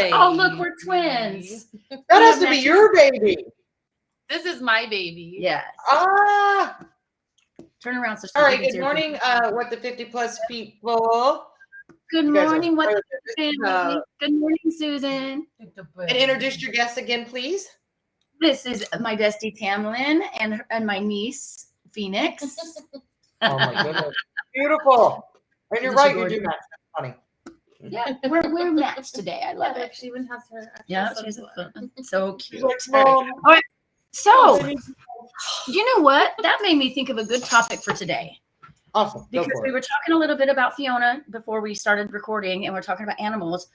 baby. Oh, look, we're twins. That has to be your baby. This is my baby. Yes. Ah. Turn around. So All right. Good morning, what the 50+ people. Good morning, what the family. uh, Good morning, Susan. And introduce your guests again, please. This is my bestie Tamlynn and my niece Phoenix. Oh my goodness, beautiful. And you're right, you do match. That's funny. Yeah, we're matched today. I love it. She even has her. Yeah, she's a fun. So cute. Like, All right. So, you know what? That made me think of a good topic for today. Awesome. Because we were talking a little bit about Fiona before we started recording, and we're talking about animals.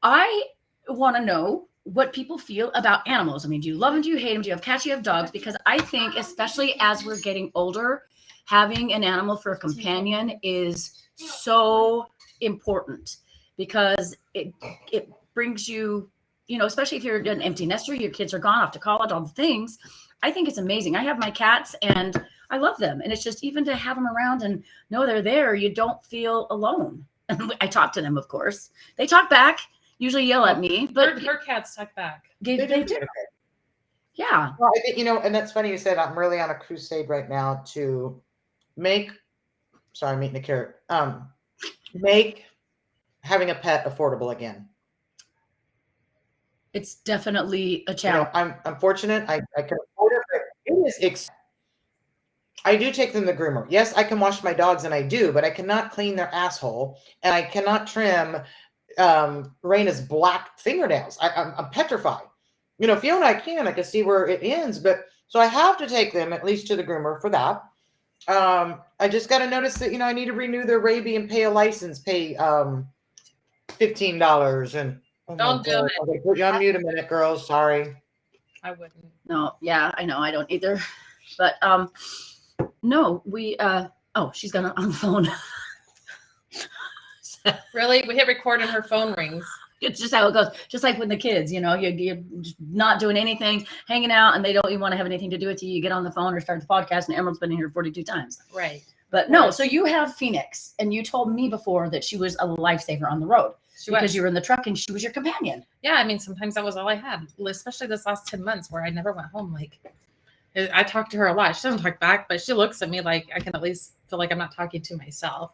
I want to know what people feel about animals. I mean, do you love them? Do you hate them? Do you have cats? Do you have dogs? Because I think, especially as we're getting older, having an animal for a companion is so important because it brings you, you know, especially if you're an empty nester, your kids are gone off to college, all the things. I think it's amazing. I have my cats and I love them. And it's just even to have them around and know they're there, you don't feel alone. And I talk to them, of course. They talk back, usually yell at me, but her cats talk back. They do. Yeah. Well, I think, you know, and that's funny you said. I'm really on a crusade right now to make having a pet affordable again. It's definitely a challenge. You know, I'm fortunate. I can afford it. But it is I do take them to the groomer. Yes, I can wash my dogs, and I do, but I cannot clean their asshole, and I cannot trim Raina's black fingernails. I'm petrified. You know, Fiona, I can see where it ends, but so I have to take them at least to the groomer for that. I just got to notice that, you know, I need to renew their rabies and pay a license, pay $15 and Don't do it. I'm gonna put you on mute a minute, girls. Sorry. I wouldn't. No, yeah, I know. I don't either. But no, we she's got on the phone. Really? We hit record and her phone rings. It's just how it goes. Just like with the kids, you know, you're not doing anything, hanging out, and they don't even want to have anything to do with you. You get on the phone or start the podcast, and Emerald's been in here 42 times. Right. But no, so you have Phoenix, and you told me before that she was a lifesaver on the road because you were in the truck and she was your companion. Yeah, I mean, sometimes that was all I had, especially this last 10 months where I never went home. Like, I talk to her a lot. She doesn't talk back, but she looks at me like I can at least feel like I'm not talking to myself.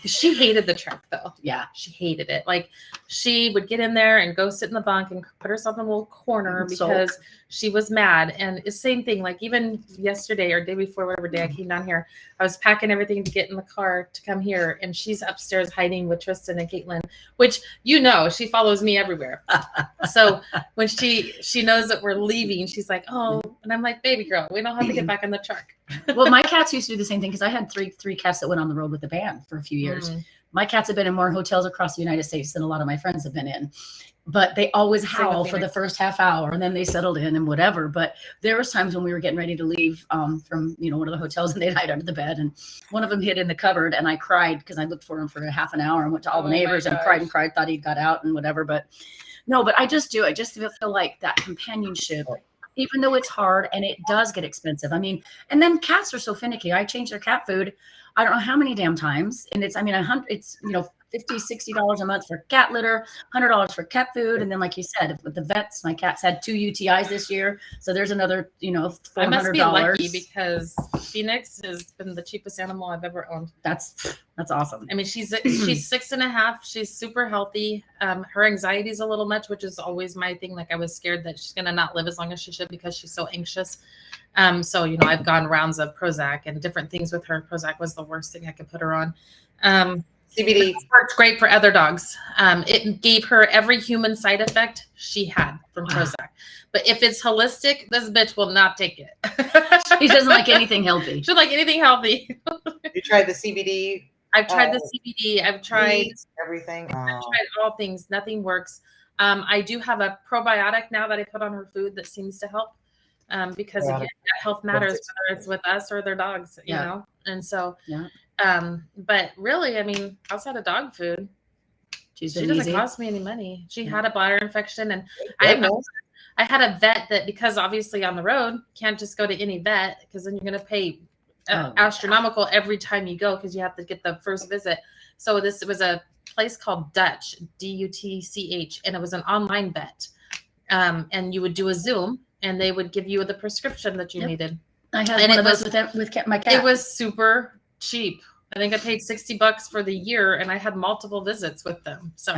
She hated the truck, though. Yeah, she hated it. Like, she would get in there and go sit in the bunk and put herself in a little corner because she was mad. And it's same thing. Like, even yesterday or day before, whatever day I came down here, I was packing everything to get in the car to come here, and she's upstairs hiding with Tristan and Caitlin, which, you know, she follows me everywhere. So when she knows that we're leaving, she's like, oh, and I'm like, baby girl, we don't have to get back in the truck. Well, my cats used to do the same thing because I had three cats that went on the road with the band for a few years. My cats have been in more hotels across the United States than a lot of my friends have been in, but they always howl for the first half hour and then they settled in and whatever. But there was times when we were getting ready to leave from, you know, one of the hotels, and they'd hide under the bed, and one of them hid in the cupboard, and I cried because I looked for him for a half an hour and went to all the neighbors and cried, thought he'd got out and whatever. But no, but I just feel like that companionship, even though it's hard and it does get expensive. I mean, and then cats are so finicky. I change their cat food, I don't know how many damn times. And it's, I mean, it's, you know, $50, $60 a month for cat litter, $100 for cat food. And then, like you said, with the vets, my cats had 2 UTIs this year. So there's another, you know, $400. I must be lucky because Phoenix has been the cheapest animal I've ever owned. That's awesome. I mean, she's 6.5. She's super healthy. Her anxiety is a little much, which is always my thing. Like, I was scared that she's going to not live as long as she should because she's so anxious. So, you know, I've gone rounds of Prozac and different things with her. Prozac was the worst thing I could put her on. CBD worked great for other dogs. It gave her every human side effect she had from Prozac. But if it's holistic, this bitch will not take it. She doesn't like anything healthy. She doesn't like anything healthy. You tried the CBD? I've tried the CBD. I've tried everything. I've tried all things. Nothing works. I do have a probiotic now that I put on her food that seems to help. Because again, that health matters, whether it's with us or their dogs, you know? And so, but really, I mean, outside of dog food, she doesn't cost me any money. She had a bladder infection, and I had a vet that, because obviously on the road, can't just go to any vet because then you're going to pay astronomical every time you go because you have to get the first visit. So this was a place called Dutch, Dutch, and it was an online vet. And you would do a Zoom, and they would give you the prescription that you needed. I had one of those with my cat. It was super cheap. I think I paid $60 for the year, and I had multiple visits with them. So,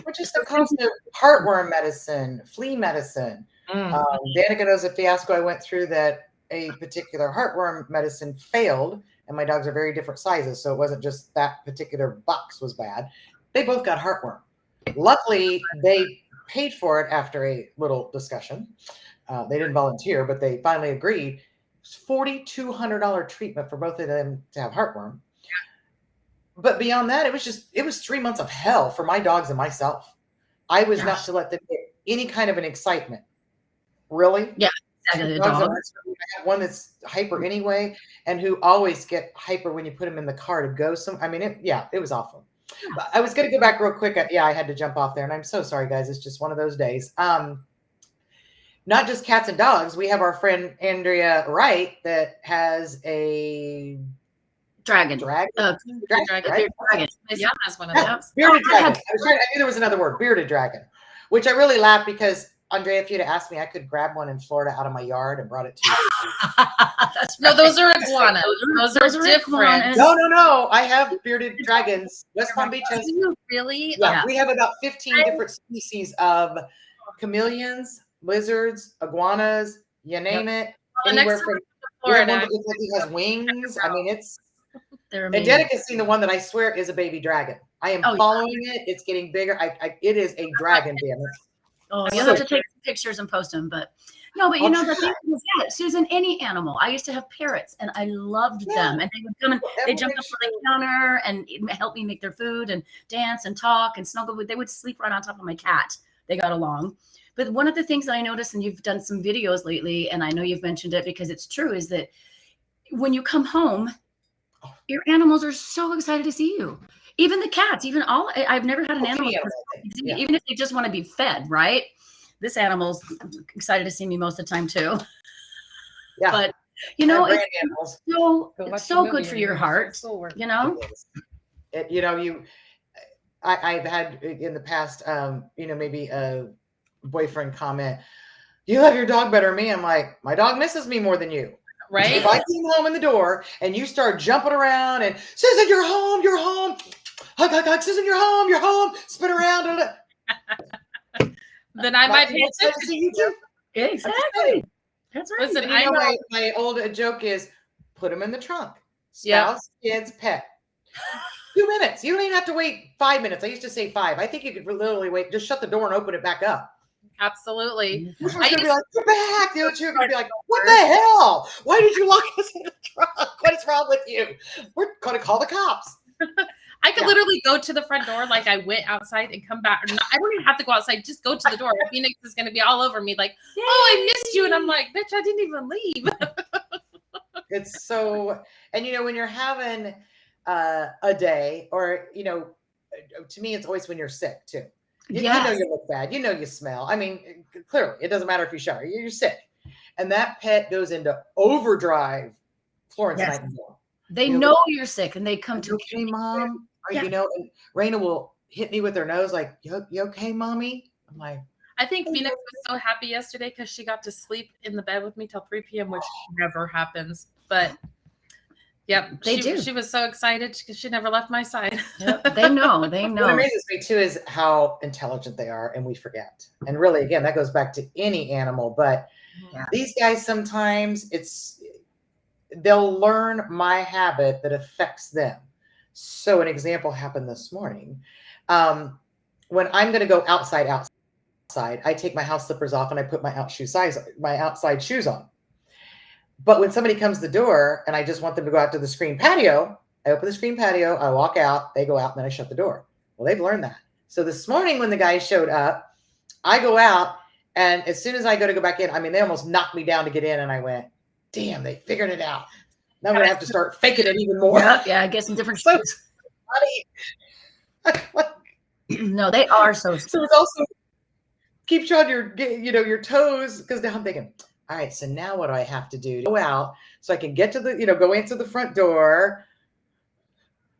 which is the cost of heartworm medicine, flea medicine. Danica knows a fiasco I went through that a particular heartworm medicine failed, and my dogs are very different sizes, so it wasn't just that particular box was bad. They both got heartworm. Luckily, they paid for it after a little discussion. They didn't volunteer, but they finally agreed. It's $4,200 treatment for both of them to have heartworm. But beyond that, it was 3 months of hell for my dogs and myself. I was not to let them get any kind of an excitement. Really? Yeah, exactly. I have one that's hyper anyway, and who always get hyper when you put them in the car to go I mean, it was awful. But I was going to go back real quick. I had to jump off there, and I'm so sorry, guys. It's just one of those days. Not just cats and dogs. We have our friend Andrea Wright that has a dragon. Dragon. Yeah, has one of those. Bearded dragon. I knew there was another word. Bearded dragon, which I really laughed because Andrea, if you'd have asked me, I could grab one in Florida out of my yard and brought it to you. No, those are iguanas. Those are different. No. I have bearded dragons. West Palm Beach has. Really? Yeah, we have about 15 different species of chameleons, lizards, iguanas. You name it. Anywhere from Florida. One that looks like he has wings. I mean, it's. And Denica's seen the one that I swear is a baby dragon. I am following it. It's getting bigger. It is a dragon, damn it. Oh, you'll have to take pictures and post them, but no, but you know the thing is, Susan, any animal. I used to have parrots, and I loved them, and they would come and they jump up on the counter and help me make their food and dance and talk and snuggle. They would sleep right on top of my cat. They got along. But one of the things that I noticed, and you've done some videos lately, and I know you've mentioned it because it's true, is that when you come home, your animals are so excited to see you. Even the cats, I've never had an animal, even if they just want to be fed, right? This animal's excited to see me most of the time too. Yeah. But you know, it's so good for your heart, you know? I've had in the past, maybe a boyfriend comment, you love your dog better than me. I'm like, my dog misses me more than you. Right. If I came home in the door and you start jumping around and Susan, you're home. Hug, Susan, you're home. Spin around. Then I might pay attention to you too. Exactly. That's right. Listen, I know my old joke is put them in the trunk. Spouse, kids, pet. 2 minutes. You don't even have to wait 5 minutes. I used to say 5. I think you could literally wait. Just shut the door and open it back up. Absolutely. Which one's gonna be like, get back. The other two are gonna be like, what the hell? Why did you lock us in the trunk? What is wrong with you? We're gonna call the cops. I could literally go to the front door like I went outside and come back. I don't even have to go outside. Just go to the door. Phoenix is going to be all over me like, I missed you. And I'm like, bitch, I didn't even leave. It's so, and when you're having a day or, to me, it's always when you're sick too. You know you look bad. You know you smell. I mean, clearly, it doesn't matter if you shower. You're sick. And that pet goes into overdrive. Florence Nightingale. They know you're sick and they come to okay, Mom. Or, and Raina will hit me with her nose like, you okay, Mommy? I'm like, I think Phoenix was so happy yesterday because she got to sleep in the bed with me till 3 p.m., which never happens. But she was so excited because she never left my side. Yep, they know. What amazes me too is how intelligent they are, and we forget. And really, again, that goes back to any animal. But these guys sometimes they'll learn my habit that affects them. So an example happened this morning. When I'm going to go outside, I take my house slippers off and I put my outside shoes on. But when somebody comes to the door and I just want them to go out to the screen patio, I open the screen patio, I walk out, they go out, and then I shut the door. Well, they've learned that. So this morning when the guy showed up, I go out, and as soon as I go back in, they almost knocked me down to get in, and I went, damn, they figured it out. Now I'm going to have to start faking it even more. Yeah, get some different shoes. No, they are so. So it's also keeps you on your toes, because now I'm thinking, all right, so now what do I have to do to go out so I can get to the, go into the front door,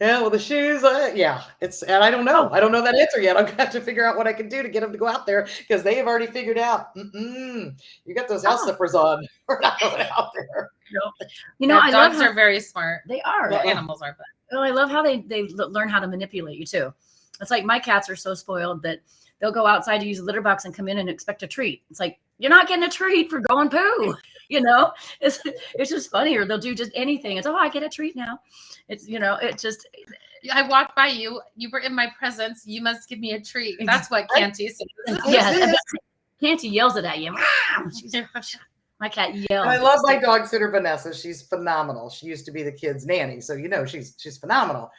Yeah, well, the shoes, yeah, and I don't know. I don't know that answer yet. I'm gonna have to figure out what I can do to get them to go out there because they have already figured out. You got those house slippers on. We're not going out there. You know, I dogs love are very smart. They are. Animals are, but I love how they learn how to manipulate you too. It's like my cats are so spoiled that they'll go outside to use a litter box and come in and expect a treat. It's like, you're not getting a treat for going poo. It's just funny. Or they'll do just anything. It's, oh, I get a treat now. It's, it just. I walked by you. You were in my presence. You must give me a treat. That's what Canty says. Yes. Canty yells it at you. My cat yells. And I love my dog sitter, Vanessa. She's phenomenal. She used to be the kids' nanny. So, she's phenomenal.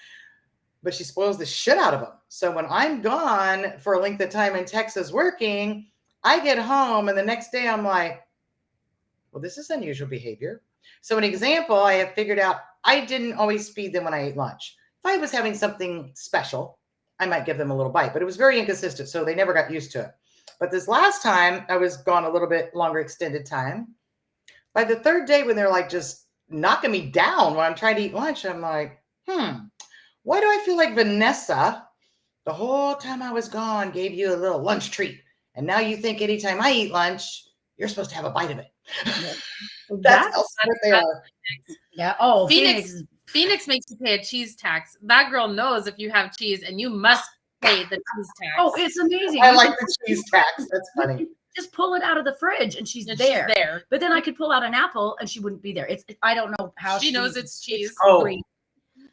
But she spoils the shit out of them. So when I'm gone for a length of time in Texas working, I get home and the next day I'm like, well, this is unusual behavior. So an example, I have figured out I didn't always feed them when I ate lunch. If I was having something special, I might give them a little bite, but it was very inconsistent. So they never got used to it. But this last time I was gone a little bit longer extended time. By the third day when they're like just knocking me down when I'm trying to eat lunch, I'm like, why do I feel like Vanessa, the whole time I was gone, gave you a little lunch treat? And now you think anytime I eat lunch, you're supposed to have a bite of it. That's how smart they are. Yeah. Oh, Phoenix makes you pay a cheese tax. That girl knows if you have cheese and you must pay the cheese tax. Oh, it's amazing. I like the cheese tax. That's funny. Just pull it out of the fridge and she's there. But then I could pull out an apple and she wouldn't be there. I don't know how she knows it's cheese.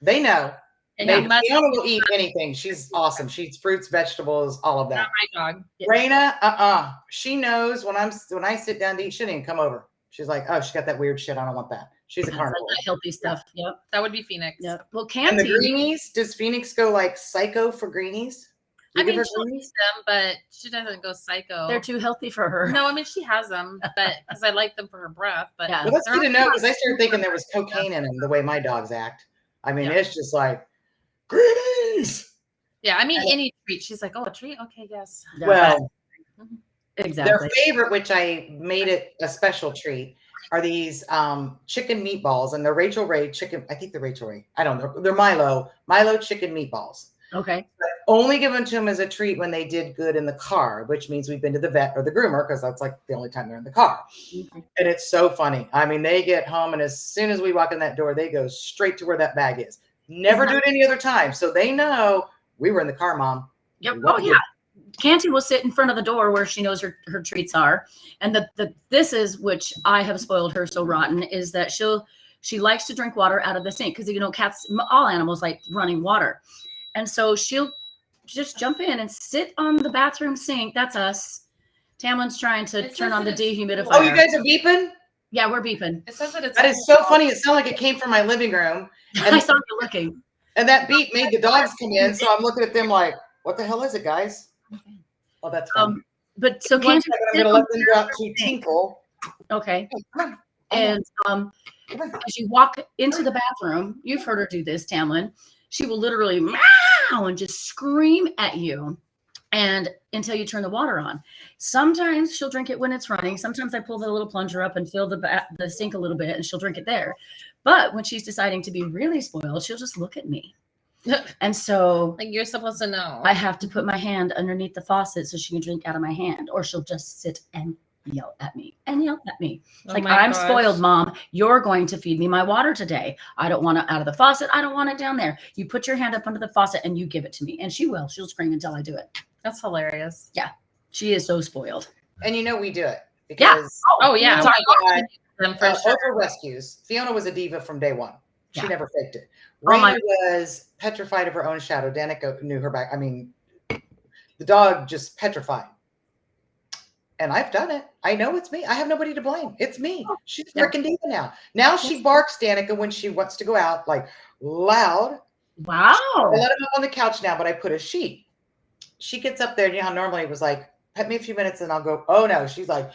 They know. And Fiona will eat anything. She's awesome. She eats fruits, vegetables, all of that. Not my dog. Raina, she knows when I sit down to eat, she didn't come over. She's like, oh, she got that weird shit. I don't want that. She's a carnivore. Healthy stuff. Yep. That would be Phoenix. Yep. Well, and the greenies, does Phoenix go like psycho for greenies? She'll eat them, but she doesn't go psycho. They're too healthy for her. No, I mean, she has them, but because I like them for her breath. But well, that's good to know because I started thinking there was cocaine in them the way my dogs act. I mean, it's just like, greenies. Yeah, I mean, any treat. She's like, oh, a treat? Okay, yes. Well, exactly. Their favorite, which I made it a special treat, are these chicken meatballs. And they're Rachel Ray chicken. I think they're Rachel Ray. I don't know. They're Milo chicken meatballs. Okay. But only given to them as a treat when they did good in the car, which means we've been to the vet or the groomer because that's like the only time they're in the car. And it's so funny. I mean, they get home and as soon as we walk in that door, they go straight to where that bag is. Never do it any other time. So they know we were in the car, Mom. Yep. Oh, yeah. Canty will sit in front of the door where she knows her treats are. And this is, which I have spoiled her so rotten, is that she likes to drink water out of the sink because, cats, all animals like running water. And so she'll just jump in and sit on the bathroom sink. That's us. Tamlynn's trying to turn on the dehumidifier. Oh, you guys are beeping? Yeah, we're beeping. It says that that is so funny. It sounded like it came from my living room. And I saw you looking. And that beep made the dogs come in. So I'm looking at them like, what the hell is it, guys? Oh, that's fun. But so I'm going to let them go out to tinkle. Okay. And as you walk into the bathroom, you've heard her do this, Tamlynn. She will literally meow and just scream at you and until you turn the water on. Sometimes she'll drink it when it's running. Sometimes I pull the little plunger up and fill the sink a little bit and she'll drink it there. But when she's deciding to be really spoiled, she'll just look at me. And so like you're supposed to know. I have to put my hand underneath the faucet so she can drink out of my hand, or she'll just sit and yell at me. It's like, I'm spoiled, Mom. You're going to feed me my water today. I don't want it out of the faucet. I don't want it down there. You put your hand up under the faucet and you give it to me. And she will. She'll scream until I do it. That's hilarious. Yeah. She is so spoiled. And we do it. Because yeah. Over rescues. Fiona was a diva from day one. She never faked it. Raina was petrified of her own shadow. Danica knew her back. I mean, the dog just petrified. And I've done it. I know it's me. I have nobody to blame. It's me. She's a freaking diva now. Now she barks, Danica, when she wants to go out, like loud. Wow. I let him up on the couch now, but I put a sheet. She gets up there. You know how normally it was like, pet me a few minutes and I'll go, oh no. She's like,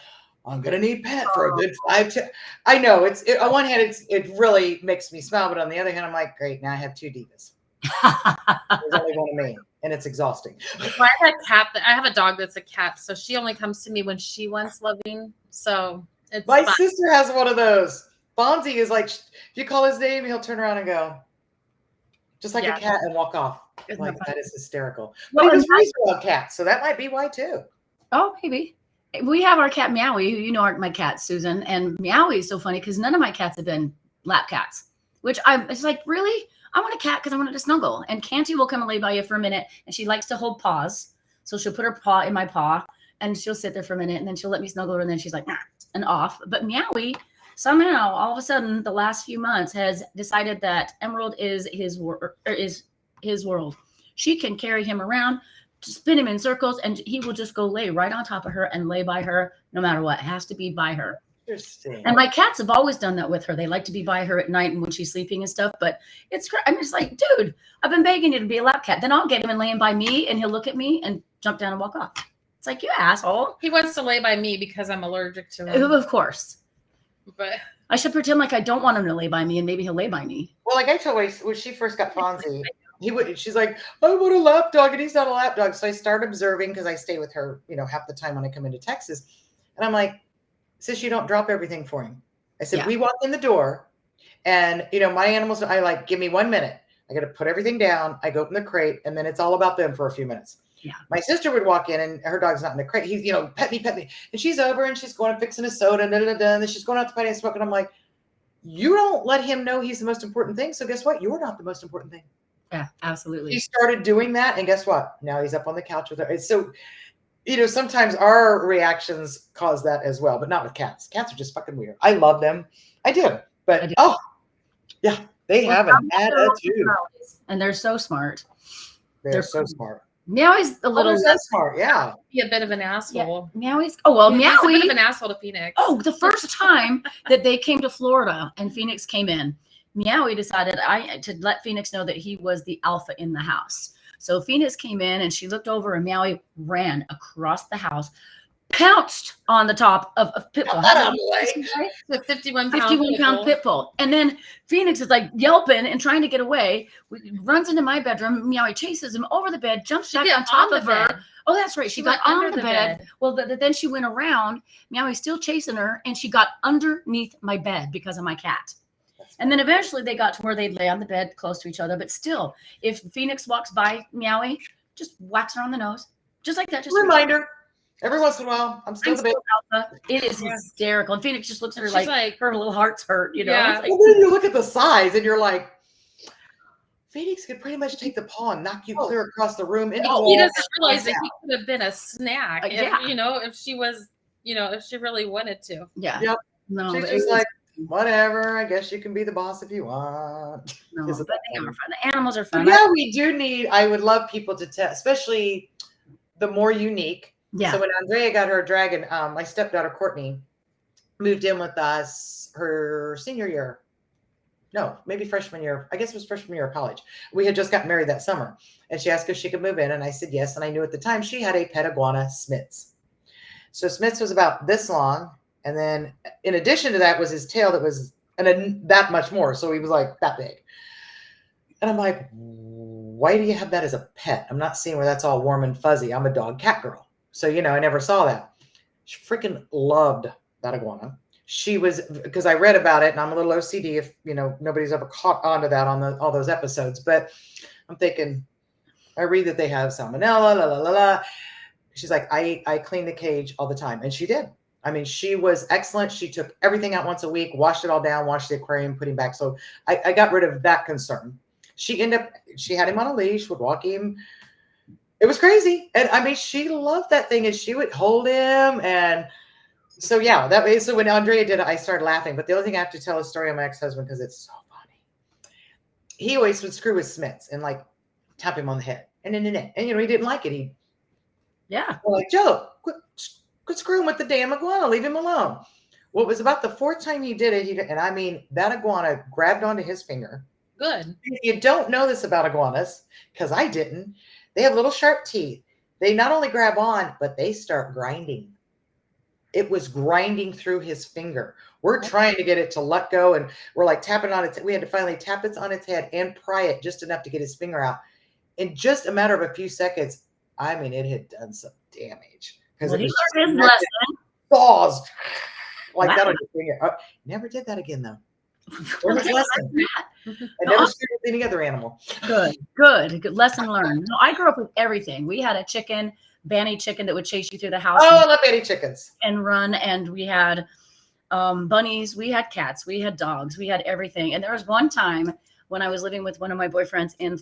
I'm going to need pet for a good 5-10. I know on one hand, it really makes me smile. But on the other hand, I'm like, great. Now I have two divas. There's only one of me. And it's exhausting. Well, I have a dog that's a cat. So she only comes to me when she wants loving. So it's my sister has one of those. Fonzie is like, if you call his name, he'll turn around and go, just like a cat, and walk off. Like, that is hysterical. Well, but he was raised around cats, so that might be why too. Oh, maybe. We have our cat Meowie. You know my cat Susan, and Meowie is so funny because none of my cats have been lap cats. Which it's like, really? I want a cat because I wanted to snuggle. And Canty will come and lay by you for a minute, and she likes to hold paws. So she'll put her paw in my paw, and she'll sit there for a minute, and then she'll let me snuggle her, and then she's like, nah, and off. But Meowie, somehow, all of a sudden, the last few months, has decided that Emerald is his world. She can carry him around, spin him in circles, and he will just go lay right on top of her and lay by her no matter what. It has to be by her. Interesting. And my cats have always done that with her. They like to be by her at night and when she's sleeping and stuff. But it's great. I'm just like, dude, I've been begging you to be a lap cat. Then I'll get him and lay him by me, and he'll look at me and jump down and walk off. It's like, you asshole. He wants to lay by me because I'm allergic to him. Of course. But I should pretend like I don't want him to lay by me, and maybe he'll lay by me. Well, like I told her when she first got Fonzie, she's like, I want a lap dog, and he's not a lap dog. So I started observing, because I stay with her, half the time when I come into Texas. And I'm like, sis, you don't drop everything for him. I said, we walk in the door, and my animals, I like, give me 1 minute. I got to put everything down. I go open the crate, and then it's all about them for a few minutes. Yeah. My sister would walk in, and her dog's not in the crate. He's, pet me. And she's over, and she's going and fixing a soda, and then she's going out to potty and smoking. I'm like, you don't let him know he's the most important thing. So guess what? You're not the most important thing. Yeah, absolutely. He started doing that, and guess what? Now he's up on the couch with her. So, sometimes our reactions cause that as well, but not with cats. Cats are just fucking weird. I love them. I do. But, yeah, they have an attitude. And they're so smart. They're so smart. Meowie's a little less smart, yeah. be a bit of an asshole. Yeah. Meowie's Meowie. He's a bit of an asshole to Phoenix. Oh, the first time that they came to Florida and Phoenix came in, Meowie decided to let Phoenix know that he was the alpha in the house. So Phoenix came in and she looked over, and Meowie ran across the house, pounced on the top of Pitbull. The 51 pound Pitbull. And then Phoenix is like yelping and trying to get away. Runs into my bedroom. Meowie chases him over the bed, jumps back on top of her. Oh, that's right. She got on the bed. Well, then she went around. Meowie's still chasing her, and she got underneath my bed because of my cat. And then eventually they got to where they'd lay on the bed close to each other. But still, if Phoenix walks by Meowie, just whacks her on the nose. Just like that. Just reminder. Every once in a while, I'm still the big alpha. It is hysterical. And Phoenix just looks at her like her little heart's hurt, Yeah. Like, well, then you look at the size and you're like, Phoenix could pretty much take the paw and knock you clear across the room. He doesn't realize that he could have been a snack. If she was, if she really wanted to. Yeah. Yep. No, she's just like, whatever. I guess you can be the boss if you want. No, but they are fun. The animals are fun. But yeah, we do need. I would love people to test, especially the more unique. Yeah. So when Andrea got her dragon, my stepdaughter Courtney moved in with us her senior year. No, maybe freshman year. I guess it was freshman year of college. We had just gotten married that summer, and she asked if she could move in, and I said yes. And I knew at the time she had a pet iguana, Smits. So Smits was about this long. And then in addition to that was his tail that was that much more. So he was like that big. And I'm like, why do you have that as a pet? I'm not seeing where that's all warm and fuzzy. I'm a dog cat girl. So, I never saw that. She freaking loved that iguana. She was, because I read about it, and I'm a little OCD if, nobody's ever caught onto that on all those episodes. But I'm thinking, I read that they have salmonella, la, la, la, la. She's like, I clean the cage all the time. And she did. I mean, she was excellent. She took everything out once a week, washed it all down, washed the aquarium, put him back. So I got rid of that concern. She had him on a leash, would walk him. It was crazy. And I mean, she loved that thing, and she would hold him. And so, yeah, so when Andrea did it, I started laughing. But the only thing I have to tell a story on my ex-husband, because it's so funny. He always would screw with Smits and like tap him on the head. And he didn't like it. Like, Joe, quit screwing with the damn iguana. Leave him alone. Well, it was about the fourth time he did it. And I mean, that iguana grabbed onto his finger. Good. If you don't know this about iguanas, because I didn't, they have little sharp teeth. They not only grab on, but they start grinding. It was grinding through his finger. We're trying to get it to let go, and we're like tapping on it. We had to finally tap it on its head and pry it just enough to get his finger out. In just a matter of a few seconds, I mean, it had done some damage. Because it was just saws like that on your finger. Never did that again, though. Learn his lesson. And never screw with any other animal. Good lesson learned. No, I grew up with everything. We had a chicken, Banny chicken, that would chase you through the house. Oh, I love Banny chickens. And run. And we had bunnies, we had cats, we had dogs, we had everything. And there was one time when I was living with one of my boyfriends in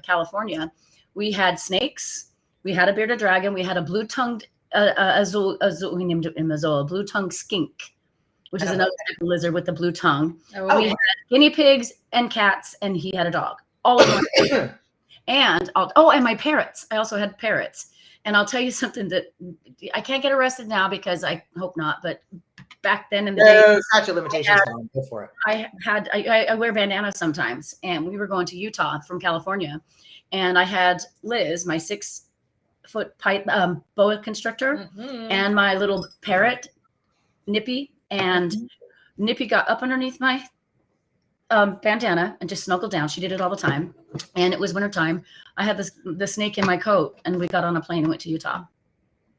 California, we had snakes, we had a bearded dragon, we had a blue-tongued azul, we named him Azul, a blue-tongued skink, which is another type of lizard with the blue tongue. Oh, we had guinea pigs and cats, and he had a dog. All of them. And and my parrots. I also had parrots. And I'll tell you something that I can't get arrested now because I hope not, but back then in the day, statute of limitations. Go for it. I wear bandanas sometimes, and we were going to Utah from California, and I had Liz, my 6-foot boa constrictor, and my little parrot, Nippy, and Nippy got up underneath my bandana and just snuggled down. She did it all the time, and it was wintertime. I had the snake in my coat, and we got on a plane and went to Utah.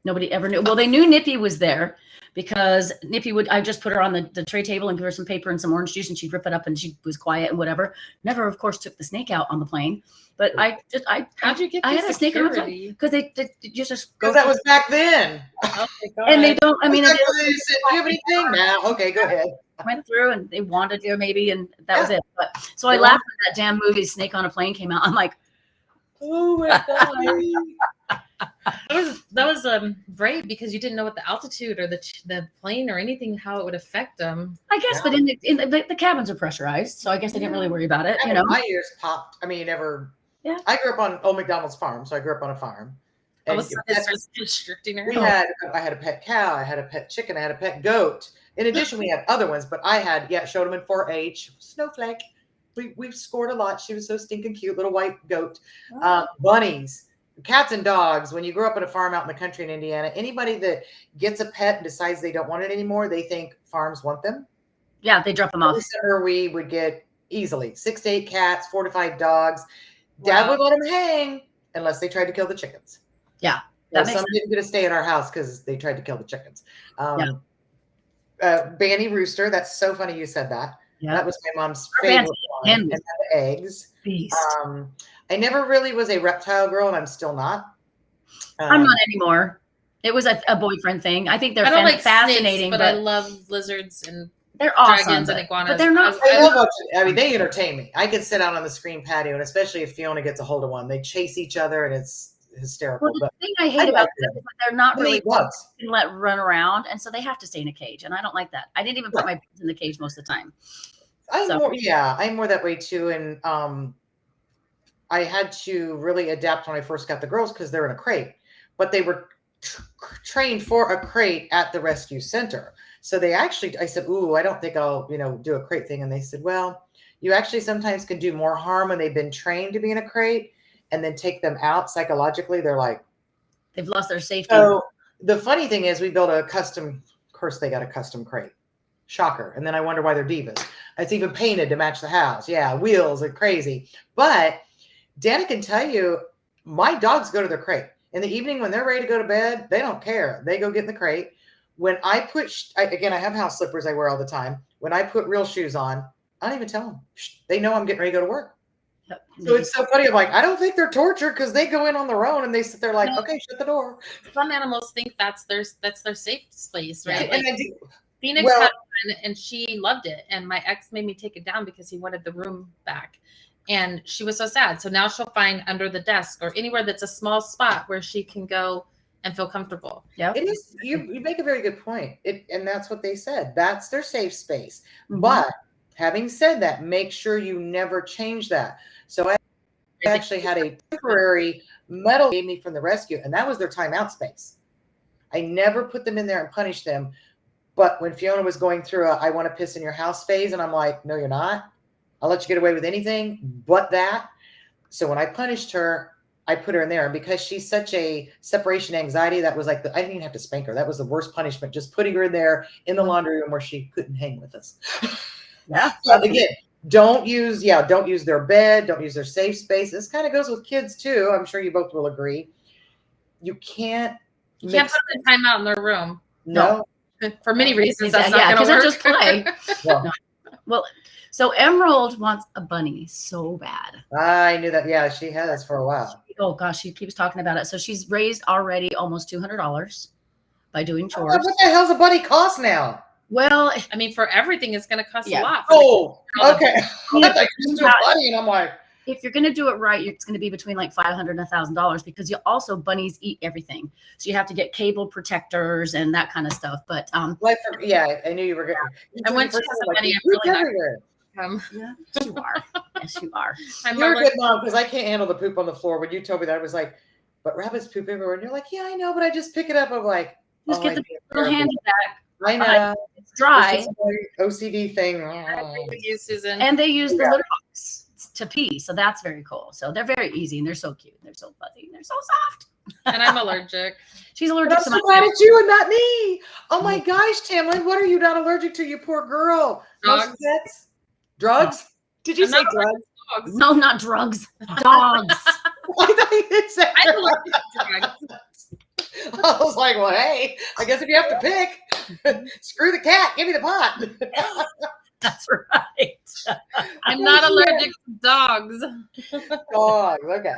Nobody ever knew. Well, they knew Nippy was there because Nippy I just put her on the tray table and give her some paper and some orange juice, and she'd rip it up, and she was quiet and whatever. Never, of course, took the snake out on the plane. But how'd you get? I had a snake on the plane because they just go. Because that was back then. And they don't. I mean, do you have anything now? Okay, go ahead. Went through and they wanted you maybe, and that was it. But so I laughed when that damn movie Snake on a Plane came out. I'm like, oh my god. That was great because you didn't know what the altitude or the plane or anything, how it would affect them. I guess, but in the cabins are pressurized, so I guess they didn't really worry about it. You know, my ears popped. I mean, never. Yeah. I grew up on Old McDonald's farm, so I grew up on a farm. And constricting her. I had a pet cow, I had a pet chicken, I had a pet goat. In addition, we had other ones, but I had showed them in 4-H. Snowflake. We scored a lot. She was so stinking cute, little white goat. Bunnies. Cats and dogs. When you grow up in a farm out in the country in Indiana, anybody that gets a pet and decides they don't want it anymore, they think farms want them. Yeah, they drop them off. Summer, we would get easily 6 to 8 cats, 4 to 5 dogs. Dad would let them hang unless they tried to kill the chickens. Yeah. Some didn't get to stay at our house because they tried to kill the chickens. Banny rooster. That's so funny you said that. Yeah. That was my mom's favorite one. And the eggs. Beast. I never really was a reptile girl, and I'm still not. I'm not anymore. It was a boyfriend thing. I think they're fascinating, snakes, but I love lizards and they're awesome, dragons and iguanas. But they're not. I mean, they entertain me. I could sit out on the screen patio, and especially if Fiona gets a hold of one, they chase each other, and it's hysterical. Well, the thing I hate about them is that they're not really let run around, and so they have to stay in a cage, and I don't like that. I didn't even put my kids in the cage most of the time. I'm more that way too, and I had to really adapt when I first got the girls because they're in a crate, but they were trained for a crate at the rescue center. So I said, ooh, I don't think I'll, do a crate thing. And they said, well, you actually sometimes can do more harm when they've been trained to be in a crate and then take them out psychologically. They're like, they've lost their safety. So the funny thing is we built of course they got a custom crate. Shocker. And then I wonder why they're divas. It's even painted to match the house. Yeah. Wheels are crazy. But Dana can tell you, my dogs go to their crate. In the evening when they're ready to go to bed, they don't care. They go get in the crate. When I put, I have house slippers I wear all the time. When I put real shoes on, I don't even tell them. They know I'm getting ready to go to work. Yep. So it's so funny. I'm like, I don't think they're tortured because they go in on their own and they sit there like, okay, shut the door. Some animals think that's their safe space, right? Yeah, like, and I do. Phoenix had one and she loved it. And my ex made me take it down because he wanted the room back. And she was so sad. So now she'll find under the desk or anywhere that's a small spot where she can go and feel comfortable. Yeah, it is. You make a very good point. And that's what they said. That's their safe space. Mm-hmm. But having said that, make sure you never change that. So I actually had a temporary metal gave me from the rescue, and that was their timeout space. I never put them in there and punished them. But when Fiona was going through I want to piss in your house phase, and I'm like, no, you're not. I'll let you get away with anything but that. So when I punished her, I put her in there. And because she's such a separation anxiety, that was like, I didn't even have to spank her. That was the worst punishment, just putting her in there in the laundry room where she couldn't hang with us. Yeah. So again, don't use their bed. Don't use their safe space. This kind of goes with kids too. I'm sure you both will agree. You can't put them in timeout in their room. No. For many reasons, that's not going to work. Just play. Well, Well, so Emerald wants a bunny so bad. I knew that. Yeah, she has for a while. Oh gosh, she keeps talking about it. So she's raised already almost $200 by doing chores. What the hell's a bunny cost now? Well, I mean, for everything, it's going to cost Yeah. a lot. Oh, okay. Yeah. I thought you just do a bunny, and I'm like, if you're going to do it right, it's going to be between like $500 and $1,000 because bunnies eat everything. So you have to get cable protectors and that kind of stuff. But like, yeah, I knew you were going. And when she has a bunny, I'm really not. Yes, you are. Yes, you are. You're a good mom because I can't handle the poop on the floor. When you told me that, I was like, but rabbits poop everywhere. And you're like, yeah, I know, but I just pick it up. I'm like, just get the little handy back. I know. It's dry. OCD thing. And they use the litter box to pee. So that's very cool. So they're very easy and they're so cute. They're so fuzzy. And they're so soft. And I'm allergic. She's allergic to my glad it's you and not me. Oh my gosh, Tamlynn, what are you not allergic to, you poor girl? Dogs. Pets? Drugs? Did you say drugs? Dogs. No, not drugs. Dogs. I thought you said I'm allergic to drugs. I was like, well, hey, I guess if you have to pick, screw the cat, give me the pot. That's right. I'm not allergic to dogs. Dogs, okay.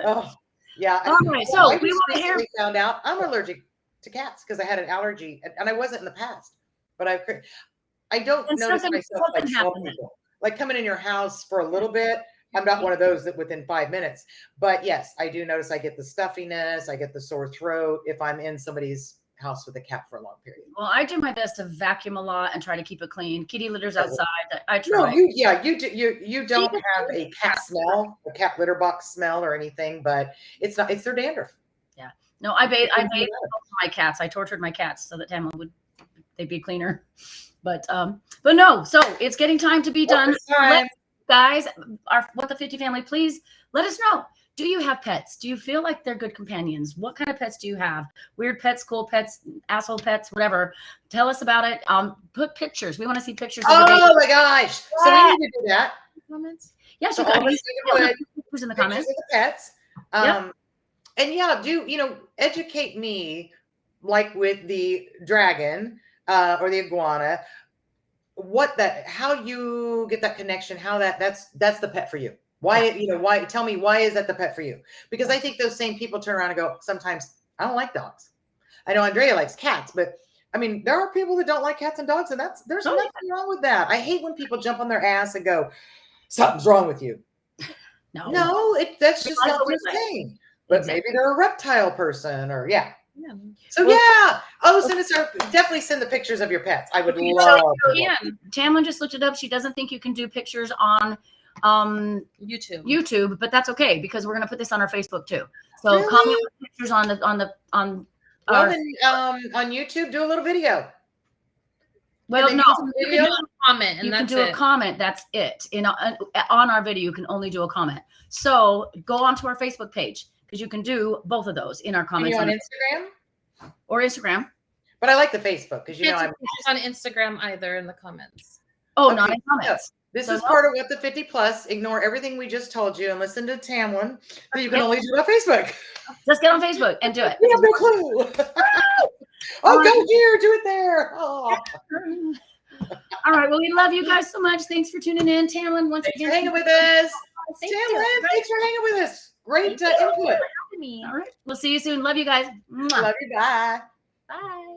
Oh, yeah. All right, so I we just want to hear. recently found out I'm allergic to cats because I had an allergy, and I wasn't in the past, but I don't notice myself like small people. Like coming in your house for a little bit, I'm not one of those that within 5 minutes. But yes, I do notice I get the stuffiness, I get the sore throat if I'm in somebody's house with a cat for a long period. Well, I do my best to vacuum a lot and try to keep it clean. Kitty litters outside. I No, try. you don't have a cat smell, a cat litter box smell or anything, but it's their dandruff. Yeah. No, I bathe my cats. I tortured my cats so that Tamlynn they'd be cleaner. But no, so it's getting time to be done. Guys, What the 50 family, please let us know. Do you have pets? Do you feel like they're good companions? What kind of pets do you have? Weird pets, cool pets, asshole pets, whatever. Tell us about it. Put pictures. We want to see pictures. Oh my gosh. So we need to do that. Comments? Yes, you can. Pictures in the comments. Of the pets. Yep. And yeah, educate me like with the dragon or the iguana, how you get that connection, how that's the pet for you. Why tell me, why is that the pet for you? Because I think those same people turn around and go, sometimes I don't like dogs. I know Andrea likes cats, but I mean, there are people that don't like cats and dogs, and there's nothing wrong with that. I hate when people jump on their ass and go, something's wrong with you. No, that's just not their thing. But maybe they're a reptile person or So definitely send the pictures of your pets. I would love. Tamlynn just looked it up. She doesn't think you can do pictures on YouTube, but that's okay because we're going to put this on our Facebook too. So comment with pictures on YouTube, do a little video. Well, no, you can do a comment, and you can do a comment. That's it. On our video, you can only do a comment. So go onto our Facebook page because you can do both of those in our comments. On Instagram or Instagram. But I like the Facebook because I'm on Instagram either in the comments. Oh, not in comments. This is part of What the 50 Plus. Ignore everything we just told you and listen to Tamlynn. That you can only do on Facebook. Just get on Facebook and do it. We have no clue. Go here, do it there. Oh. All right. Well, we love you guys so much. Thanks for tuning in, Tamlynn. Once again, hanging with us. Tamlynn, thanks for hanging with us. Great input. All right. We'll see you soon. Love you guys. Love you. Bye. Bye.